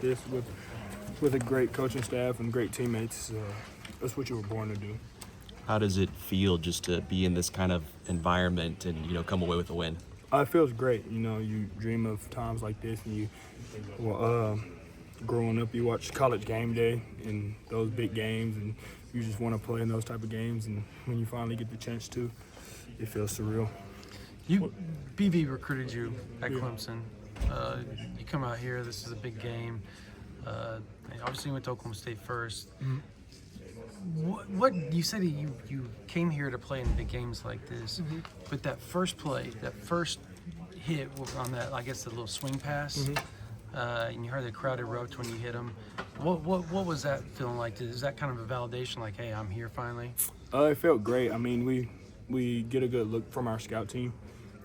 this with a great coaching staff and great teammates. That's what you were born to do. How does it feel just to be in this kind of environment and, come away with a win? It feels great. You dream of times like this, and growing up, you watch College Game Day and those big games, and you just want to play in those type of games. And when you finally get the chance to, it feels surreal. BV recruited you at Clemson. You come out here. This is a big game. Obviously, you went to Oklahoma State first. Mm-hmm. What you said you came here to play in big games like this, Mm-hmm. but that first play, that first hit on that, I guess the little swing pass, Mm-hmm. and you heard the crowd erupt when you hit him. What was that feeling like? Is that kind of a validation, like, hey, I'm here finally? It felt great. I mean, we get a good look from our scout team,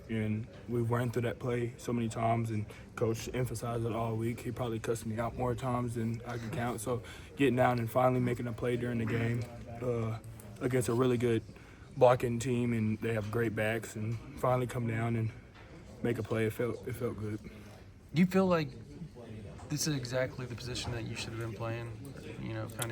and we've ran through that play so many times, and Coach emphasized it all week. He probably cussed me out more times than I can count. So getting down and finally making a play during the game against a really good blocking team, and they have great backs, and finally come down and make a play, it felt good. Do you feel like this is exactly the position that you should have been playing?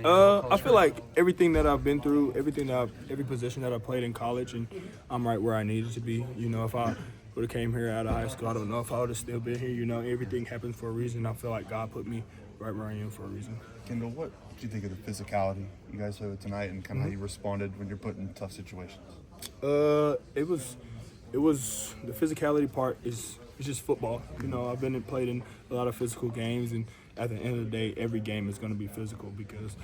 I feel like everything that I've been through, every position that I played in college, and I'm right where I needed to be. If I would have came here out of high school, I don't know if I would have still been here. Everything happens for a reason. I feel like God put me right where I am for a reason. Kendal, what do you think of the physicality you guys showed tonight, and kind of how you responded when you're put in tough situations? It was the physicality part is just football. I've played in a lot of physical games, and at the end of the day, every game is going to be physical because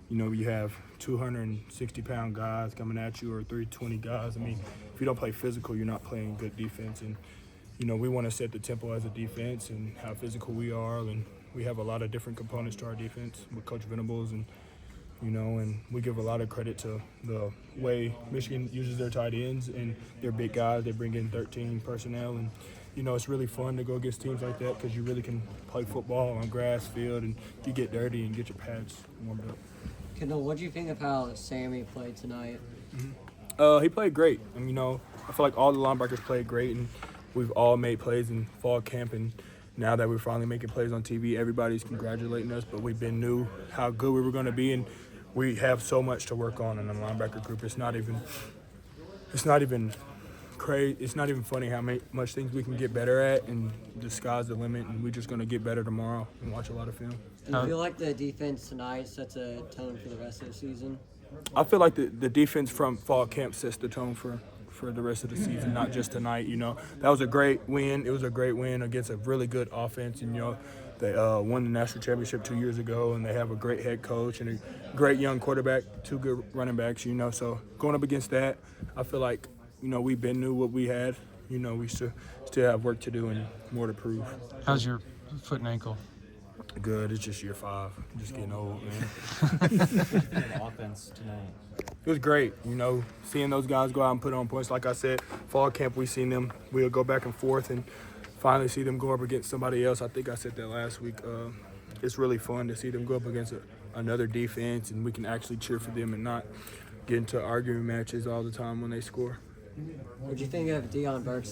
you have 260-pound guys coming at you or 320 guys. I mean, if you don't play physical, you're not playing good defense. And we want to set the tempo as a defense and how physical we are. And we have a lot of different components to our defense with Coach Venables, and we give a lot of credit to the way Michigan uses their tight ends and their big guys. They bring in 13 personnel, and it's really fun to go against teams like that because you really can play football on grass field, and you get dirty and get your pads warmed up. Kendal, what do you think of how Sammy played tonight? He played great. I feel like all the linebackers played great, and we've all made plays in fall camp, and now that we're finally making plays on TV, everybody's congratulating us, but we've been knew how good we were going to be, and we have so much to work on in the linebacker group. It's not even crazy. It's not even funny how much things we can get better at, and the sky's the limit, and we're just going to get better tomorrow and watch a lot of film. Do you feel like the defense tonight sets a tone for the rest of the season? I feel like the defense from fall camp sets the tone for the rest of the season, not just tonight. That was a great win. It was a great win against a really good offense, and they won the national championship 2 years ago, and they have a great head coach and a great young quarterback, two good running backs. So going up against that, I feel like we've been knew what we had. We still have work to do and more to prove. How's your foot and ankle? Good. It's just year 5. I'm just getting old, man. Offense tonight. It was great, seeing those guys go out and put on points. Like I said, fall camp, we seen them. We'll go back and forth and finally see them go up against somebody else. I think I said that last week. It's really fun to see them go up against another defense, and we can actually cheer for them and not get into arguing matches all the time when they score. What do you think of Deion Burks?